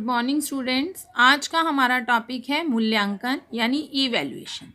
Morning students. आज का हमारा टॉपिक है मूल्यांकन यानी इवैल्यूएशन।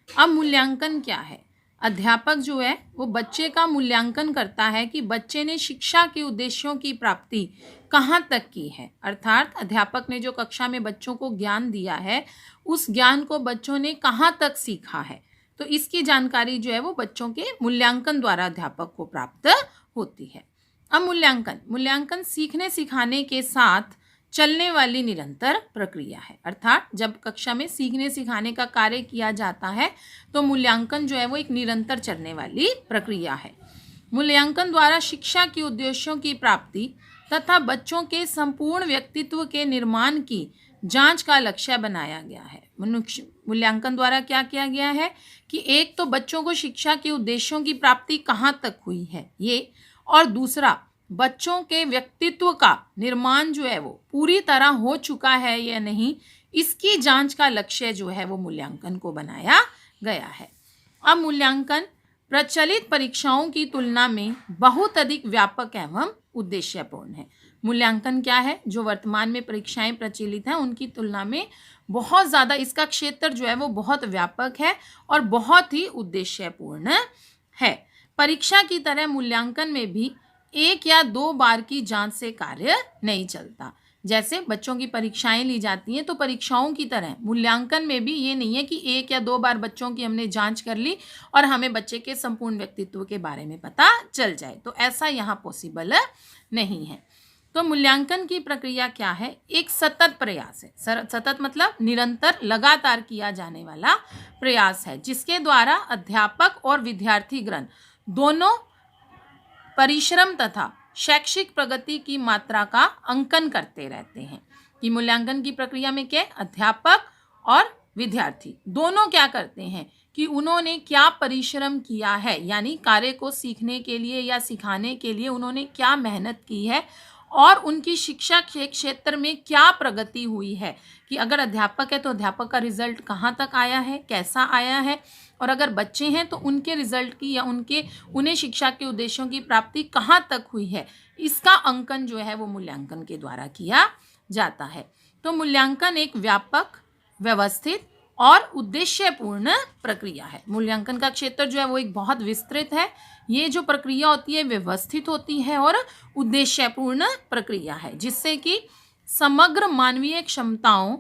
अब मूल्यांकन क्या है? अध्यापक जो है वो बच्चे का मूल्यांकन करता है कि बच्चे ने शिक्षा के उद्देश्यों की प्राप्ति कहाँ तक की है। अर्थात अध्यापक ने जो कक्षा में बच्चों को ज्ञान दिया है उस ज्ञान को बच्चों ने कहाँ तक सीखा है, तो इसकी जानकारी जो है वो बच्चों के मूल्यांकन द्वारा अध्यापक को प्राप्त होती है। अब मूल्यांकन सीखने सिखाने के साथ चलने वाली निरंतर प्रक्रिया है। अर्थात जब कक्षा में सीखने सिखाने का कार्य किया जाता है तो मूल्यांकन जो है वो एक निरंतर चलने वाली प्रक्रिया है। मूल्यांकन द्वारा शिक्षा के उद्देश्यों की प्राप्ति तथा बच्चों के संपूर्ण व्यक्तित्व के निर्माण की जांच का लक्ष्य बनाया गया है। मूल्यांकन द्वारा क्या किया गया है कि एक तो बच्चों को शिक्षा के उद्देश्यों की प्राप्ति कहाँ तक हुई है ये, और दूसरा बच्चों के व्यक्तित्व का निर्माण जो है वो पूरी तरह हो चुका है या नहीं, इसकी जांच का लक्ष्य जो है वो मूल्यांकन को बनाया गया है। अब मूल्यांकन प्रचलित परीक्षाओं की तुलना में बहुत अधिक व्यापक एवं उद्देश्यपूर्ण है। मूल्यांकन क्या है? जो वर्तमान में परीक्षाएं प्रचलित हैं उनकी तुलना में बहुत ज़्यादा इसका क्षेत्र जो है वो बहुत व्यापक है और बहुत ही उद्देश्यपूर्ण है। परीक्षा की तरह मूल्यांकन में भी एक या दो बार की जांच से कार्य नहीं चलता। जैसे बच्चों की परीक्षाएं ली जाती हैं तो परीक्षाओं की तरह मूल्यांकन में भी ये नहीं है कि एक या दो बार बच्चों की हमने जांच कर ली और हमें बच्चे के संपूर्ण व्यक्तित्व के बारे में पता चल जाए, तो ऐसा यहाँ पॉसिबल नहीं है। तो मूल्यांकन की प्रक्रिया क्या है? एक सतत प्रयास है। सतत मतलब निरंतर लगातार किया जाने वाला प्रयास है, जिसके द्वारा अध्यापक और विद्यार्थीगण दोनों परिश्रम तथा शैक्षिक प्रगति की मात्रा का अंकन करते रहते हैं। कि मूल्यांकन की प्रक्रिया में क्या? अध्यापक और विद्यार्थी दोनों क्या करते हैं कि उन्होंने क्या परिश्रम किया है, यानी कार्य को सीखने के लिए या सिखाने के लिए उन्होंने क्या मेहनत की है और उनकी शिक्षा के क्षेत्र में क्या प्रगति हुई है। कि अगर अध्यापक है तो अध्यापक का रिजल्ट कहाँ तक आया है, कैसा आया है, और अगर बच्चे हैं तो उनके रिजल्ट की या उन्हें शिक्षा के उद्देश्यों की प्राप्ति कहाँ तक हुई है, इसका अंकन जो है वो मूल्यांकन के द्वारा किया जाता है। तो मूल्यांकन एक व्यापक, व्यवस्थित और उद्देश्यपूर्ण प्रक्रिया है। मूल्यांकन का क्षेत्र जो है वो एक बहुत विस्तृत है। ये जो प्रक्रिया होती है व्यवस्थित होती है और उद्देश्यपूर्ण प्रक्रिया है, जिससे कि समग्र मानवीय क्षमताओं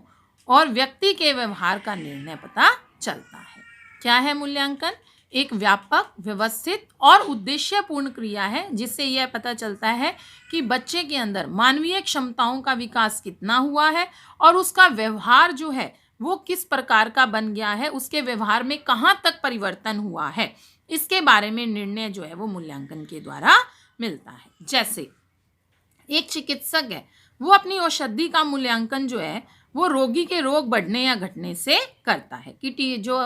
और व्यक्ति के व्यवहार का निर्णय पता चलता है। क्या है मूल्यांकन? एक व्यापक, व्यवस्थित और उद्देश्यपूर्ण क्रिया है, जिससे यह पता चलता है कि बच्चे के अंदर मानवीय क्षमताओं का विकास कितना हुआ है और उसका व्यवहार जो है वो किस प्रकार का बन गया है, उसके व्यवहार में कहाँ तक परिवर्तन हुआ है, इसके बारे में निर्णय जो है वो मूल्यांकन के द्वारा मिलता है। जैसे एक चिकित्सक है, वो अपनी औषधि का मूल्यांकन जो है वो रोगी के रोग बढ़ने या घटने से करता है। कि जो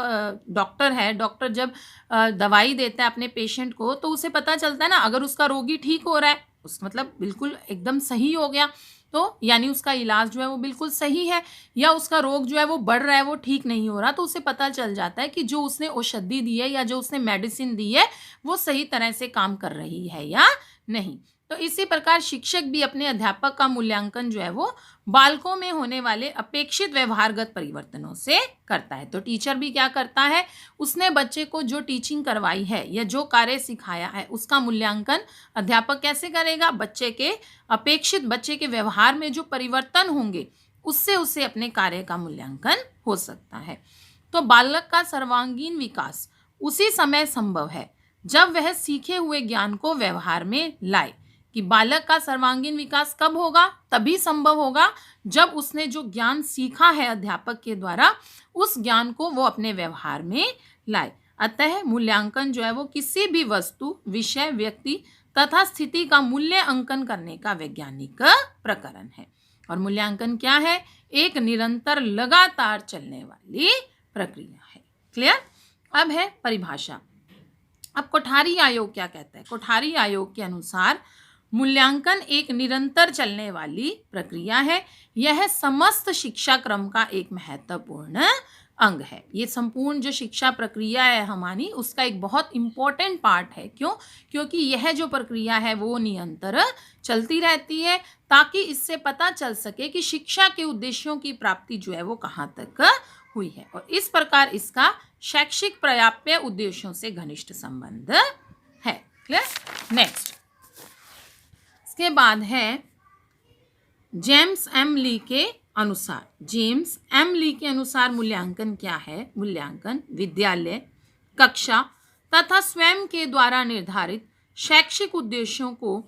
डॉक्टर है, डॉक्टर जब दवाई देता है अपने पेशेंट को तो उसे पता चलता है ना, अगर उसका रोगी ठीक हो रहा है, उस मतलब बिल्कुल एकदम सही हो गया, तो यानी उसका इलाज जो है वो बिल्कुल सही है, या उसका रोग जो है वो बढ़ रहा है, वो ठीक नहीं हो रहा, तो उसे पता चल जाता है कि जो उसने औषधि दी है या जो उसने मेडिसिन दी है वो सही तरह से काम कर रही है या नहीं। तो इसी प्रकार शिक्षक भी अपने अध्यापक का मूल्यांकन जो है वो बालकों में होने वाले अपेक्षित व्यवहारगत परिवर्तनों से करता है। तो टीचर भी क्या करता है, उसने बच्चे को जो टीचिंग करवाई है या जो कार्य सिखाया है उसका मूल्यांकन अध्यापक कैसे करेगा? बच्चे के व्यवहार में जो परिवर्तन होंगे उससे उसे अपने कार्य का मूल्यांकन हो सकता है। तो बालक का सर्वांगीण विकास उसी समय संभव है जब वह सीखे हुए ज्ञान को व्यवहार में लाए। कि बालक का सर्वांगीण विकास कब होगा? तभी संभव होगा जब उसने जो ज्ञान सीखा है अध्यापक के द्वारा उस ज्ञान को वो अपने व्यवहार में लाए। अतः मूल्यांकन जो है वो किसी भी वस्तु, विषय, व्यक्ति तथा स्थिति का मूल्य अंकन करने का वैज्ञानिक प्रकरण है। और मूल्यांकन क्या है? एक निरंतर लगातार चलने वाली प्रक्रिया है। क्लियर? अब है परिभाषा। अब कोठारी आयोग क्या कहता है? कोठारी आयोग के अनुसार मूल्यांकन एक निरंतर चलने वाली प्रक्रिया है। यह समस्त शिक्षा क्रम का एक महत्वपूर्ण अंग है। ये संपूर्ण जो शिक्षा प्रक्रिया है हमारी, उसका एक बहुत इम्पोर्टेंट पार्ट है। क्यों? क्योंकि यह जो प्रक्रिया है वो निरंतर चलती रहती है, ताकि इससे पता चल सके कि शिक्षा के उद्देश्यों की प्राप्ति जो है वो कहाँ तक हुई है, और इस प्रकार इसका शैक्षिक प्राप्य उद्देश्यों से घनिष्ठ संबंध है। क्लियर? नेक्स्ट, इसके बाद है जेम्स एम ली के अनुसार। जेम्स एम ली के अनुसार मूल्यांकन क्या है? मूल्यांकन विद्यालय, कक्षा तथा स्वयं के द्वारा निर्धारित शैक्षिक उद्देश्यों को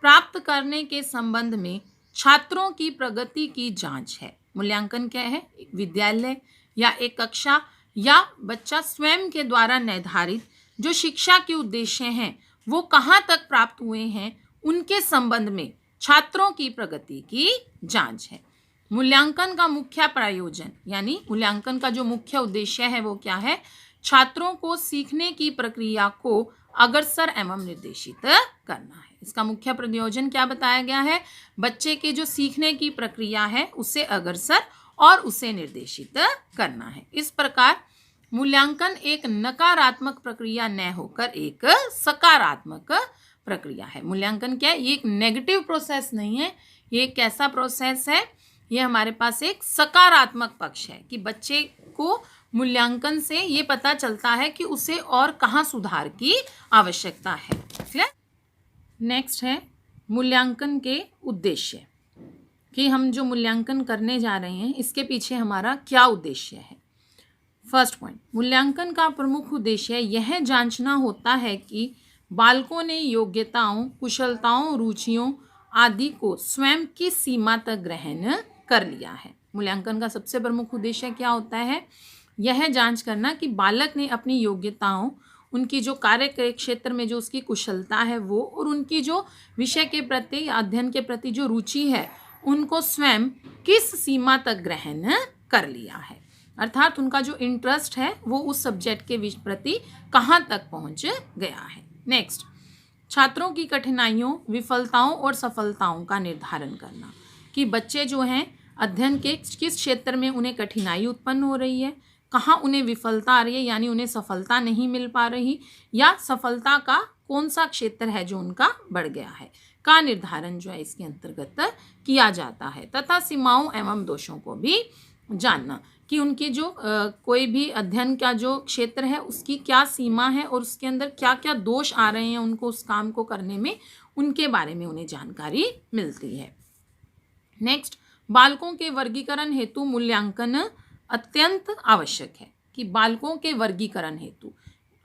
प्राप्त करने के संबंध में छात्रों की प्रगति की जांच है। मूल्यांकन क्या है? विद्यालय या एक कक्षा या बच्चा स्वयं के द्वारा निर्धारित जो शिक्षा के उद्देश्य हैं वो कहाँ तक प्राप्त हुए हैं, उनके संबंध में छात्रों की प्रगति की जांच है। मूल्यांकन का मुख्य प्रयोजन यानी मूल्यांकन का जो मुख्य उद्देश्य है वो क्या है? छात्रों को सीखने की प्रक्रिया को अग्रसर एवं निर्देशित करना है। इसका मुख्य प्रयोजन क्या बताया गया है? बच्चे के जो सीखने की प्रक्रिया है उसे अग्रसर और उसे निर्देशित करना है। इस प्रकार मूल्यांकन एक नकारात्मक प्रक्रिया न होकर एक सकारात्मक प्रक्रिया है। मूल्यांकन क्या है? ये एक नेगेटिव प्रोसेस नहीं है, ये एक कैसा प्रोसेस है? ये हमारे पास एक सकारात्मक पक्ष है कि बच्चे को मूल्यांकन से ये पता चलता है कि उसे और कहाँ सुधार की आवश्यकता है। क्लियर? नेक्स्ट है मूल्यांकन के उद्देश्य, कि हम जो मूल्यांकन करने जा रहे हैं इसके पीछे हमारा क्या उद्देश्य है। फर्स्ट पॉइंट, मूल्यांकन का प्रमुख उद्देश्य यह जांचना होता है कि बालकों ने योग्यताओं, कुशलताओं, रुचियों आदि को स्वयं की सीमा तक ग्रहण कर लिया है। मूल्यांकन का सबसे प्रमुख उद्देश्य क्या होता है? यह जांच करना कि बालक ने अपनी योग्यताओं, उनकी जो कार्य के क्षेत्र में जो उसकी कुशलता है वो, और उनकी जो विषय के प्रति, अध्ययन के प्रति जो रुचि है, उनको स्वयं किस सीमा तक ग्रहण कर लिया है। अर्थात उनका जो इंटरेस्ट है वो उस सब्जेक्ट के प्रति कहाँ तक पहुँच गया है। नेक्स्ट, छात्रों की कठिनाइयों, विफलताओं और सफलताओं का निर्धारण करना, कि बच्चे जो हैं अध्ययन के किस क्षेत्र में उन्हें कठिनाई उत्पन्न हो रही है, कहाँ उन्हें विफलता आ रही है यानी उन्हें सफलता नहीं मिल पा रही, या सफलता का कौन सा क्षेत्र है जो उनका बढ़ गया है, का निर्धारण जो है इसके अंतर्गत किया जाता है। तथा सीमाओं एवं दोषों को भी जानना, कि उनकी जो कोई भी अध्ययन का जो क्षेत्र है उसकी क्या सीमा है और उसके अंदर क्या क्या दोष आ रहे हैं उनको उस काम को करने में, उनके बारे में उन्हें जानकारी मिलती है। नेक्स्ट, बालकों के वर्गीकरण हेतु मूल्यांकन अत्यंत आवश्यक है, कि बालकों के वर्गीकरण हेतु,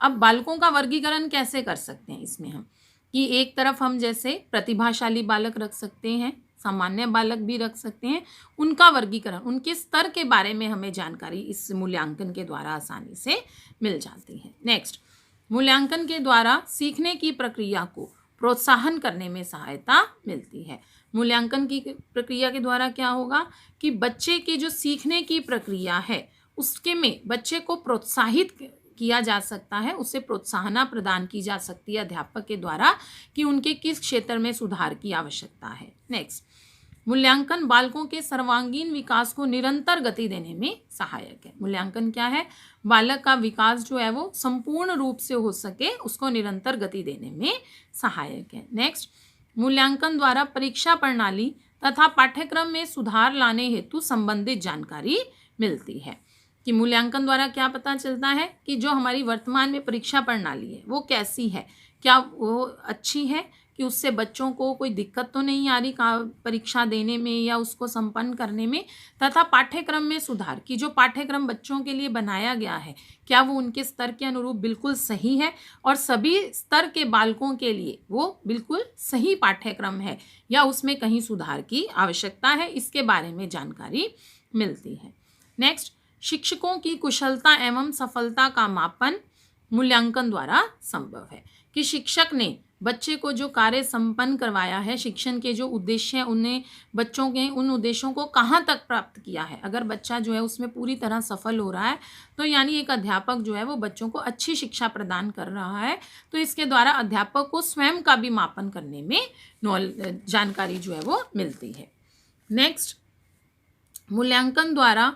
अब बालकों का वर्गीकरण कैसे कर सकते हैं इसमें हम, कि एक तरफ हम जैसे प्रतिभाशाली बालक रख सकते हैं, सामान्य बालक भी रख सकते हैं, उनका वर्गीकरण, उनके स्तर के बारे में हमें जानकारी इस मूल्यांकन के द्वारा आसानी से मिल जाती है। नेक्स्ट, मूल्यांकन के द्वारा सीखने की प्रक्रिया को प्रोत्साहन करने में सहायता मिलती है। मूल्यांकन की प्रक्रिया के द्वारा क्या होगा कि बच्चे की जो सीखने की प्रक्रिया है उसके में बच्चे को प्रोत्साहित किया जा सकता है, उसे प्रोत्साहना प्रदान की जा सकती है अध्यापक के द्वारा कि उनके किस क्षेत्र में सुधार की आवश्यकता है। नेक्स्ट, मूल्यांकन बालकों के सर्वांगीण विकास को निरंतर गति देने में सहायक है। मूल्यांकन क्या है? बालक का विकास जो है वो संपूर्ण रूप से हो सके उसको निरंतर गति देने में सहायक है। नेक्स्ट, मूल्यांकन द्वारा परीक्षा प्रणाली तथा पाठ्यक्रम में सुधार लाने हेतु संबंधित जानकारी मिलती है, कि मूल्यांकन द्वारा क्या पता चलता है कि जो हमारी वर्तमान में परीक्षा प्रणाली है वो कैसी है, क्या वो अच्छी है, कि उससे बच्चों को कोई दिक्कत तो नहीं आ रही परीक्षा देने में या उसको संपन्न करने में, तथा पाठ्यक्रम में सुधार, कि जो पाठ्यक्रम बच्चों के लिए बनाया गया है क्या वो उनके स्तर के अनुरूप बिल्कुल सही है और सभी स्तर के बालकों के लिए वो बिल्कुल सही पाठ्यक्रम है या उसमें कहीं सुधार की आवश्यकता है, इसके बारे में जानकारी मिलती है। नेक्स्ट, शिक्षकों की कुशलता एवं सफलता का मापन मूल्यांकन द्वारा संभव है, कि शिक्षक ने बच्चे को जो कार्य संपन्न करवाया है, शिक्षण के जो उद्देश्य हैं उन्हें, बच्चों के उन उद्देश्यों को कहाँ तक प्राप्त किया है। अगर बच्चा जो है उसमें पूरी तरह सफल हो रहा है तो यानी एक अध्यापक जो है वो बच्चों को अच्छी शिक्षा प्रदान कर रहा है, तो इसके द्वारा अध्यापक को स्वयं का भी मापन करने में जानकारी जो है वो मिलती है। नेक्स्ट, मूल्यांकन द्वारा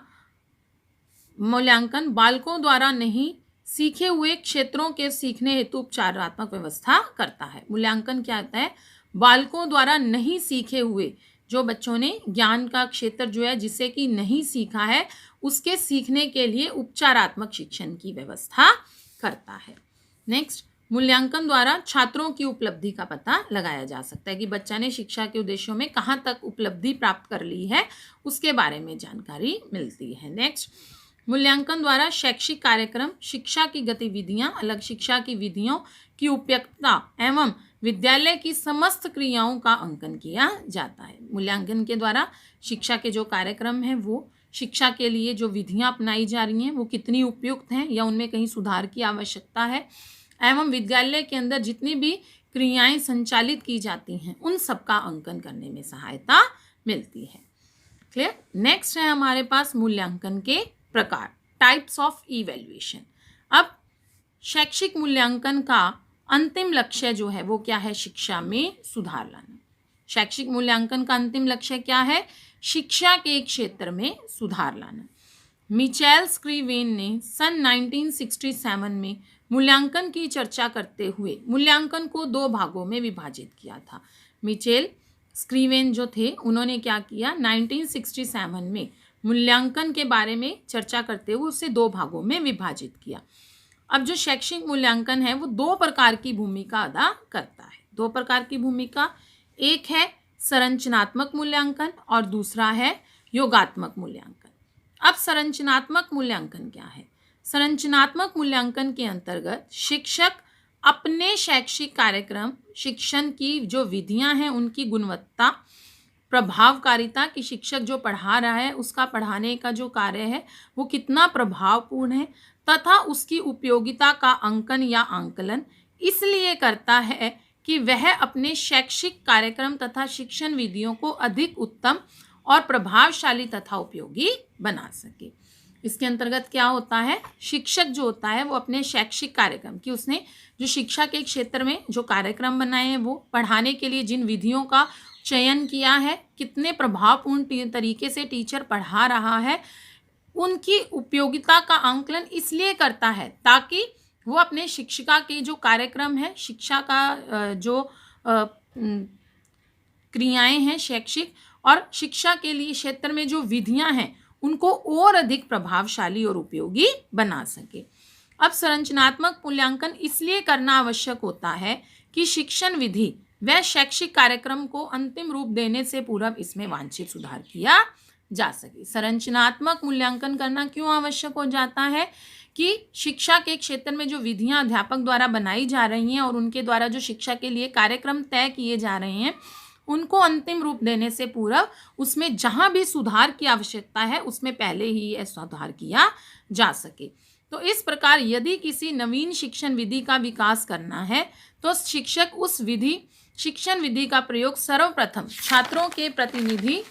मूल्यांकन बालकों द्वारा नहीं सीखे हुए क्षेत्रों के सीखने हेतु उपचारात्मक व्यवस्था करता है। मूल्यांकन क्या होता है? बालकों द्वारा नहीं सीखे हुए, जो बच्चों ने ज्ञान का क्षेत्र जो है जिसे कि नहीं सीखा है, उसके सीखने के लिए उपचारात्मक शिक्षण की व्यवस्था करता है। नेक्स्ट, मूल्यांकन द्वारा छात्रों की उपलब्धि का पता लगाया जा सकता है कि बच्चा ने शिक्षा के उद्देश्यों में कहाँ तक उपलब्धि प्राप्त कर ली है, उसके बारे में जानकारी मिलती है। नेक्स्ट, मूल्यांकन द्वारा शैक्षिक कार्यक्रम, शिक्षा की गतिविधियां, अलग शिक्षा की विधियों की उपयुक्तता एवं विद्यालय की समस्त क्रियाओं का अंकन किया जाता है। मूल्यांकन के द्वारा शिक्षा के जो कार्यक्रम हैं, वो शिक्षा के लिए जो विधियां अपनाई जा रही हैं वो कितनी उपयुक्त हैं या उनमें कहीं सुधार की आवश्यकता है, एवं विद्यालय के अंदर जितनी भी क्रियाएं संचालित की जाती हैं उन सब का अंकन करने में सहायता मिलती है। क्लियर? नेक्स्ट है हमारे पास मूल्यांकन के प्रकार, टाइप्स ऑफ इवैल्यूएशन। अब शैक्षिक मूल्यांकन का अंतिम लक्ष्य जो है वो क्या है? शिक्षा में सुधार लाना। शैक्षिक मूल्यांकन का अंतिम लक्ष्य क्या है? शिक्षा के क्षेत्र में सुधार लाना। मिचेल स्क्रीवेन ने सन 1967 में मूल्यांकन की चर्चा करते हुए मूल्यांकन को 2 भागों में विभाजित किया था। मिचेल स्क्रीवेन जो थे उन्होंने क्या किया? 1967 में मूल्यांकन के बारे में चर्चा करते हुए उसे 2 भागों में विभाजित किया। अब जो शैक्षिक मूल्यांकन है वो 2 प्रकार की भूमिका अदा करता है। 2 प्रकार की भूमिका, एक है संरचनात्मक मूल्यांकन और दूसरा है योगात्मक मूल्यांकन। अब संरचनात्मक मूल्यांकन क्या है? संरचनात्मक मूल्यांकन के अंतर्गत शिक्षक अपने शैक्षिक कार्यक्रम, शिक्षण की जो विधियां हैं उनकी गुणवत्ता, प्रभावकारिता कि शिक्षक जो पढ़ा रहा है उसका पढ़ाने का जो कार्य है वो कितना प्रभावपूर्ण है तथा उसकी उपयोगिता का अंकन या आंकलन इसलिए करता है कि वह अपने शैक्षिक कार्यक्रम तथा शिक्षण विधियों को अधिक उत्तम और प्रभावशाली तथा उपयोगी बना सके। इसके अंतर्गत क्या होता है? शिक्षक जो होता है वो अपने शैक्षिक कार्यक्रम की, उसने जो शिक्षा के क्षेत्र में जो कार्यक्रम बनाए हैं वो पढ़ाने के लिए जिन विधियों का चयन किया है, कितने प्रभावपूर्ण तरीके से टीचर पढ़ा रहा है, उनकी उपयोगिता का आंकलन इसलिए करता है ताकि वो अपने शिक्षिका के जो कार्यक्रम है, शिक्षा का जो क्रियाएं हैं शैक्षिक और शिक्षा के लिए क्षेत्र में जो विधियां हैं उनको और अधिक प्रभावशाली और उपयोगी बना सके। अब संरचनात्मक मूल्यांकन इसलिए करना आवश्यक होता है कि शिक्षण विधि व शैक्षिक कार्यक्रम को अंतिम रूप देने से पूर्व इसमें वांछित सुधार किया जा सके। संरचनात्मक मूल्यांकन करना क्यों आवश्यक हो जाता है? कि शिक्षा के क्षेत्र में जो विधियां अध्यापक द्वारा बनाई जा रही हैं और उनके द्वारा जो शिक्षा के लिए कार्यक्रम तय किए जा रहे हैं उनको अंतिम रूप देने से पूर्व उसमें जहां भी सुधार की आवश्यकता है उसमें पहले ही यह सुधार किया जा सके। तो इस प्रकार यदि किसी नवीन शिक्षण विधि का विकास करना है तो शिक्षक उस शिक्षण विधि का प्रयोग सर्वप्रथम छात्रों के प्रतिनिधि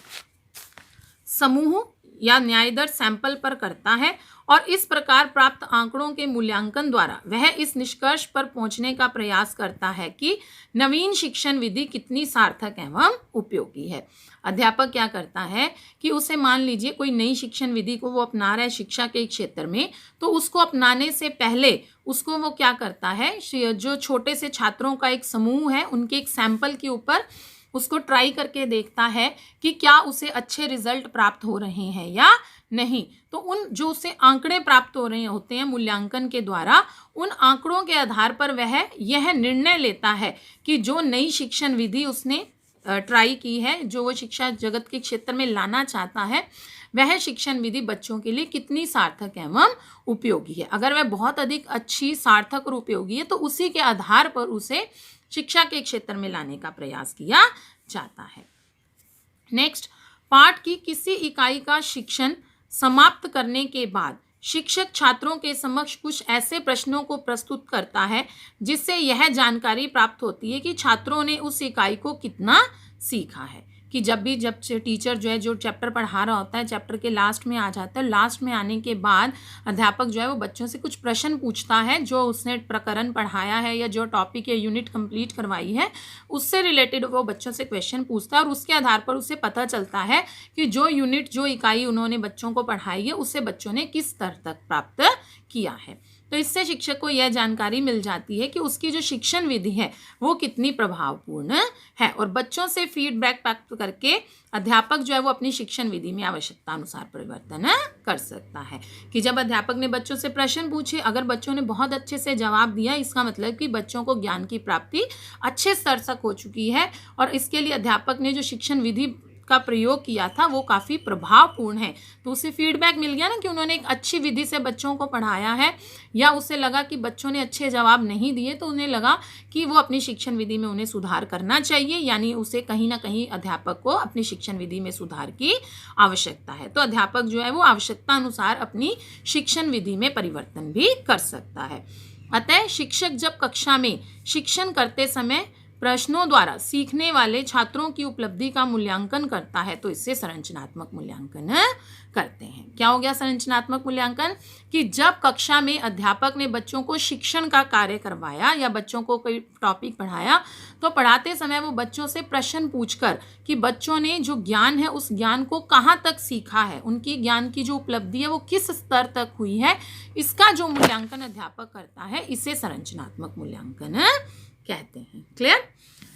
समूह या न्यायदर सैंपल पर करता है और इस प्रकार प्राप्त आंकड़ों के मूल्यांकन द्वारा वह इस निष्कर्ष पर पहुंचने का प्रयास करता है कि नवीन शिक्षण विधि कितनी सार्थक एवं उपयोगी है। अध्यापक क्या करता है कि उसे मान लीजिए कोई नई शिक्षण विधि को वो अपना रहा है शिक्षा के क्षेत्र में, तो उसको अपनाने से पहले उसको वो क्या करता है, जो छोटे से छात्रों का एक समूह है उनके एक सैंपल के ऊपर उसको ट्राई करके देखता है कि क्या उसे अच्छे रिजल्ट प्राप्त हो रहे हैं या नहीं। तो उन जो उसे आंकड़े प्राप्त हो रहे होते हैं मूल्यांकन के द्वारा, उन आंकड़ों के आधार पर वह यह निर्णय लेता है कि जो नई शिक्षण विधि उसने ट्राई की है, जो वो शिक्षा जगत के क्षेत्र में लाना चाहता है, वह शिक्षण विधि बच्चों के लिए कितनी सार्थक एवं उपयोगी है। अगर वह बहुत अधिक अच्छी, सार्थक और उपयोगी है तो उसी के आधार पर उसे शिक्षा के क्षेत्र में लाने का प्रयास किया जाता है। नेक्स्ट, पाठ की किसी इकाई का शिक्षण समाप्त करने के बाद शिक्षक छात्रों के समक्ष कुछ ऐसे प्रश्नों को प्रस्तुत करता है जिससे यह जानकारी प्राप्त होती है कि छात्रों ने उस इकाई को कितना सीखा है। कि जब टीचर जो है जो चैप्टर पढ़ा रहा होता है चैप्टर के लास्ट में आ जाता है, लास्ट में आने के बाद अध्यापक जो है वो बच्चों से कुछ प्रश्न पूछता है जो उसने प्रकरण पढ़ाया है या जो टॉपिक या यूनिट कंप्लीट करवाई है उससे रिलेटेड वो बच्चों से क्वेश्चन पूछता है और उसके आधार पर उसे पता चलता है कि जो यूनिट जो इकाई उन्होंने बच्चों को पढ़ाई है उससे बच्चों ने किस स्तर तक प्राप्त किया है। तो इससे शिक्षक को यह जानकारी मिल जाती है कि उसकी जो शिक्षण विधि है वो कितनी प्रभावपूर्ण है और बच्चों से फीडबैक प्राप्त करके अध्यापक जो है वो अपनी शिक्षण विधि में आवश्यकता अनुसार परिवर्तन कर सकता है। कि जब अध्यापक ने बच्चों से प्रश्न पूछे, अगर बच्चों ने बहुत अच्छे से जवाब दिया, इसका मतलब कि बच्चों को ज्ञान की प्राप्ति अच्छे स्तर तक हो चुकी है और इसके लिए अध्यापक ने जो शिक्षण विधि का प्रयोग किया था वो काफ़ी प्रभावपूर्ण है। तो उसे फीडबैक मिल गया ना कि उन्होंने एक अच्छी विधि से बच्चों को पढ़ाया है, या उसे लगा कि बच्चों ने अच्छे जवाब नहीं दिए तो उन्हें लगा कि वो अपनी शिक्षण विधि में उन्हें सुधार करना चाहिए, यानी उसे कहीं ना कहीं अध्यापक को अपनी शिक्षण विधि में सुधार की आवश्यकता है। तो अध्यापक जो है वो आवश्यकता अनुसार अपनी शिक्षण विधि में परिवर्तन भी कर सकता है। अतः शिक्षक जब कक्षा में शिक्षण करते समय प्रश्नों द्वारा सीखने वाले छात्रों की उपलब्धि का मूल्यांकन करता है तो इससे संरचनात्मक मूल्यांकन करते हैं। क्या हो गया संरचनात्मक मूल्यांकन? कि जब कक्षा में अध्यापक ने बच्चों को शिक्षण का कार्य करवाया या बच्चों को कोई टॉपिक पढ़ाया तो पढ़ाते समय वो बच्चों से प्रश्न पूछकर कि बच्चों ने जो ज्ञान है उस ज्ञान को कहाँ तक सीखा है, उनकी ज्ञान की जो उपलब्धि है वो किस स्तर तक हुई है, इसका जो मूल्यांकन अध्यापक करता है इसे संरचनात्मक मूल्यांकन कहते हैं। क्लियर?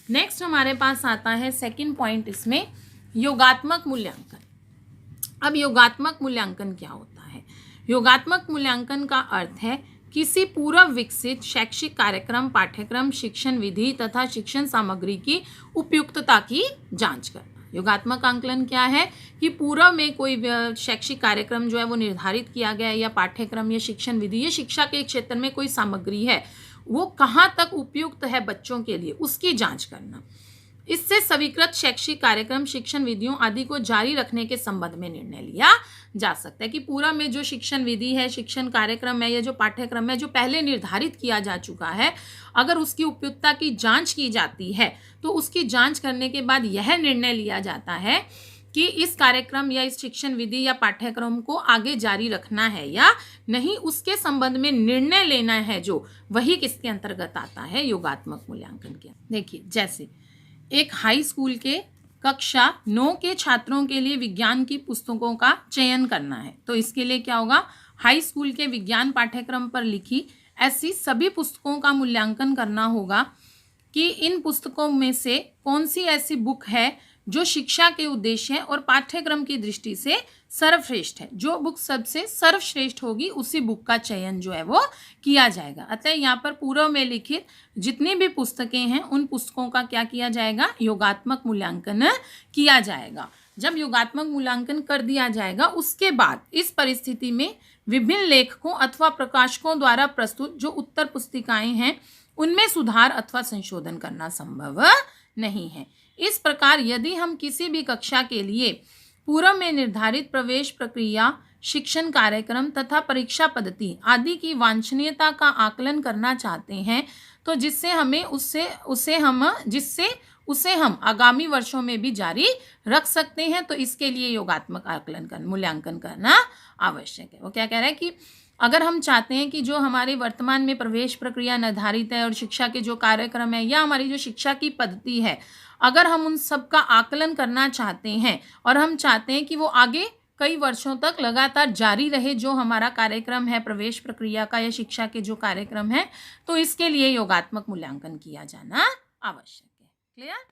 नेक्स्ट हमारे पास आता है सेकंड पॉइंट इसमें, योगात्मक मूल्यांकन। अब योगात्मक मूल्यांकन क्या होता है? योगात्मक मूल्यांकन का अर्थ है किसी पूर्व विकसित शैक्षिक कार्यक्रम, पाठ्यक्रम, शिक्षण विधि तथा शिक्षण सामग्री की उपयुक्तता की जांच करना। योगात्मक आंकलन क्या है? कि पूर्व में कोई शैक्षिक कार्यक्रम जो है वो निर्धारित किया गया है या पाठ्यक्रम या शिक्षण विधि या शिक्षा के क्षेत्र में कोई सामग्री है वो कहाँ तक उपयुक्त है बच्चों के लिए, उसकी जांच करना। इससे स्वीकृत शैक्षिक कार्यक्रम, शिक्षण विधियों आदि को जारी रखने के संबंध में निर्णय लिया जा सकता है। कि पूरा में जो शिक्षण विधि है, शिक्षण कार्यक्रम है या जो पाठ्यक्रम है जो पहले निर्धारित किया जा चुका है, अगर उसकी उपयुक्तता की जांच की जाती है तो उसकी जांच करने के बाद यह निर्णय लिया जाता है कि इस कार्यक्रम या इस शिक्षण विधि या पाठ्यक्रम को आगे जारी रखना है या नहीं, उसके संबंध में निर्णय लेना है जो, वही किसके अंतर्गत आता है? योगात्मक मूल्यांकन के। देखिए, जैसे एक हाई स्कूल के कक्षा 9 के छात्रों के लिए विज्ञान की पुस्तकों का चयन करना है तो इसके लिए क्या होगा? हाई स्कूल के विज्ञान पाठ्यक्रम पर लिखी ऐसी सभी पुस्तकों का मूल्यांकन करना होगा कि इन पुस्तकों में से कौन सी ऐसी बुक है जो शिक्षा के उद्देश्य और पाठ्यक्रम की दृष्टि से सर्वश्रेष्ठ है। जो बुक सबसे सर्वश्रेष्ठ होगी उसी बुक का चयन जो है वो किया जाएगा। अतः यहाँ पर पूर्व में लिखित जितनी भी पुस्तकें हैं उन पुस्तकों का क्या किया जाएगा? योगात्मक मूल्यांकन किया जाएगा। जब योगात्मक मूल्यांकन कर दिया जाएगा उसके बाद इस परिस्थिति में विभिन्न लेखकों अथवा प्रकाशकों द्वारा प्रस्तुत जो उत्तर पुस्तिकाएं हैं उनमें सुधार अथवा संशोधन करना संभव नहीं है। इस प्रकार यदि हम किसी भी कक्षा के लिए पूर्व में निर्धारित प्रवेश प्रक्रिया, शिक्षण कार्यक्रम तथा परीक्षा पद्धति आदि की वांछनीयता का आकलन करना चाहते हैं तो जिससे उसे हम आगामी वर्षों में भी जारी रख सकते हैं, तो इसके लिए योगात्मक मूल्यांकन करना आवश्यक है। वो क्या कह रहा है कि अगर हम चाहते हैं कि जो हमारे वर्तमान में प्रवेश प्रक्रिया निर्धारित है और शिक्षा के जो कार्यक्रम है या हमारी जो शिक्षा की पद्धति है, अगर हम उन सब का आकलन करना चाहते हैं और हम चाहते हैं कि वो आगे कई वर्षों तक लगातार जारी रहे जो हमारा कार्यक्रम है प्रवेश प्रक्रिया का या शिक्षा के जो कार्यक्रम है, तो इसके लिए योगात्मक मूल्यांकन किया जाना आवश्यक है। क्लियर?